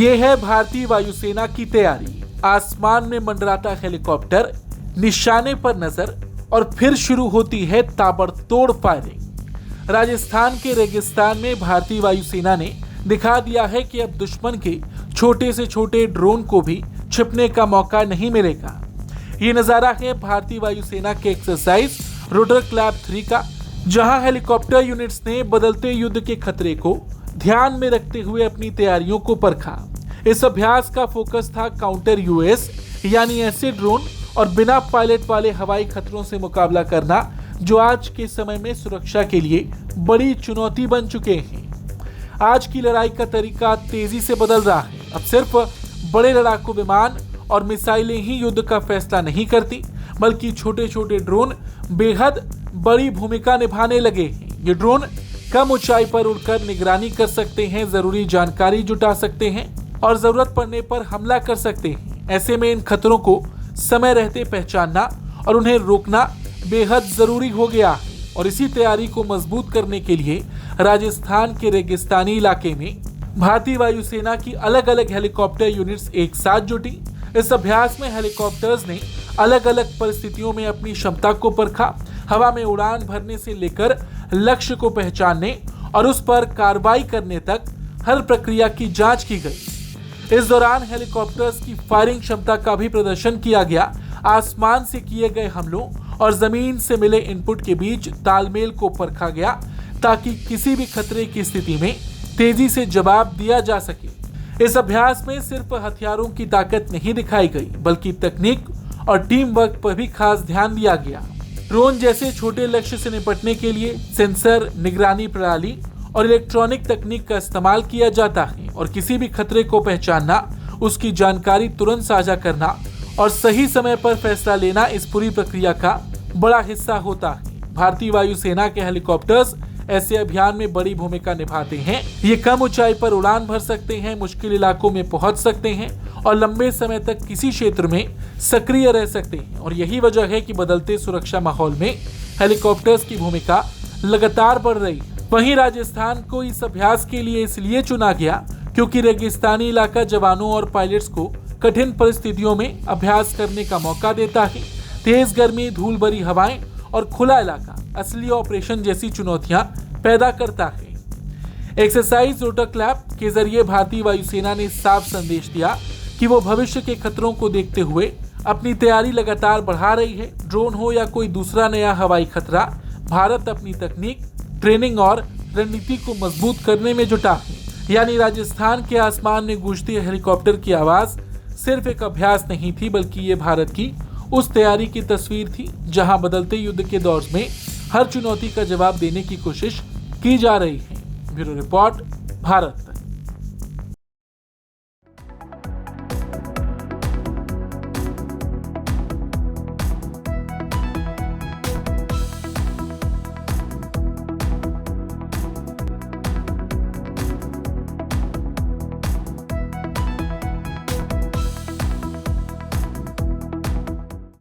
ये है भारतीय वायुसेना की तैयारी। आसमान में मंडराता हेलीकॉप्टर, निशाने पर नजर और फिर शुरू होती है ताबड़तोड़ फायरिंग। राजस्थान के रेगिस्तान में भारतीय वायुसेना ने दिखा दिया है कि अब दुश्मन के छोटे से छोटे ड्रोन को भी छिपने का मौका नहीं मिलेगा। ये नजारा है भारतीय वायुसेना के एक्सरसाइज रोटर क्लैप 3 का, जहां हेलीकॉप्टर यूनिट्स ने बदलते युद्ध के खतरे को ध्यान में रखते हुए अपनी तैयारियों को परखा। इस अभ्यास का फोकस था काउंटर यूएस यानी ऐसे ड्रोन और बिना पायलट वाले हवाई खतरों से मुकाबला करना जो आज के समय में सुरक्षा के लिए बड़ी चुनौती बन चुके हैं। आज की लड़ाई का तरीका तेजी से बदल रहा है। अब सिर्फ बड़े लड़ाकू विमान और मिसाइलें ही युद्ध का फैसला नहीं करती, बल्कि छोटे छोटे ड्रोन बेहद बड़ी भूमिका निभाने लगे हैं। ये ड्रोन कम ऊंचाई पर उड़कर निगरानी कर सकते हैं, जरूरी जानकारी जुटा सकते हैं और जरूरत पड़ने पर हमला कर सकते हैं। ऐसे में इन खतरों को समय रहते पहचानना और उन्हें रोकना बेहद जरूरी हो गया है। और इसी तैयारी को मजबूत करने के लिए राजस्थान के रेगिस्तानी इलाके में भारतीय वायुसेना की अलग अलग हेलीकॉप्टर यूनिट्स एक साथ जुटी। इस अभ्यास में हेलीकॉप्टर्स ने अलग अलग परिस्थितियों में अपनी क्षमता को परखा। हवा में उड़ान भरने से लेकर लक्ष्य को पहचानने और उस पर कार्रवाई करने तक हर प्रक्रिया की जांच की गई। इस दौरान हेलीकॉप्टर्स की फायरिंग क्षमता का भी प्रदर्शन किया गया। आसमान से किए गए हमलों और जमीन से मिले इनपुट के बीच तालमेल को परखा गया, ताकि किसी भी खतरे की स्थिति में तेजी से जवाब दिया जा सके। इस अभ्यास में सिर्फ हथियारों की ताकत नहीं दिखाई गई, बल्कि तकनीक और टीम वर्क पर भी खास ध्यान दिया गया। ड्रोन जैसे छोटे लक्ष्य से निपटने के लिए सेंसर, निगरानी प्रणाली और इलेक्ट्रॉनिक तकनीक का इस्तेमाल किया जाता है और किसी भी खतरे को पहचानना, उसकी जानकारी तुरंत साझा करना और सही समय पर फैसला लेना इस पूरी प्रक्रिया का बड़ा हिस्सा होता है। भारतीय वायुसेना के हेलीकॉप्टर्स ऐसे अभियान में बड़ी भूमिका निभाते हैं। ये कम ऊंचाई पर उड़ान भर सकते हैं, मुश्किल इलाकों में पहुंच सकते हैं और लंबे समय तक किसी क्षेत्र में सक्रिय रह सकते हैं। और यही वजह है कि बदलते सुरक्षा माहौल में हेलीकॉप्टर्स की भूमिका लगातार बढ़ रही है। वहीं राजस्थान को इस अभ्यास के लिए इसलिए चुना गया क्योंकि रेगिस्तानी इलाका जवानों और पायलट्स को कठिन परिस्थितियों में अभ्यास करने का मौका देता है। तेज गर्मी, धूल भरी हवाएं और खुला इलाका असली ऑपरेशन जैसी चुनौतियां पैदा करता है। एक्सरसाइज रोटर क्लैप के जरिए भारतीय वायुसेना ने साफ संदेश दिया कि वो भविष्य के खतरों को देखते हुए अपनी तैयारी लगातार बढ़ा रही है। ड्रोन हो या कोई दूसरा नया हवाई खतरा, भारत अपनी तकनीक, ट्रेनिंग और रणनीति को मजबूत करने में जुटा है। यानी राजस्थान के आसमान में गूंजती हेलीकॉप्टर की आवाज सिर्फ एक अभ्यास नहीं थी, बल्कि ये भारत की उस तैयारी की तस्वीर थी जहां बदलते युद्ध के दौर में हर चुनौती का जवाब देने की कोशिश की जा रही है। Bureau report, Bharat.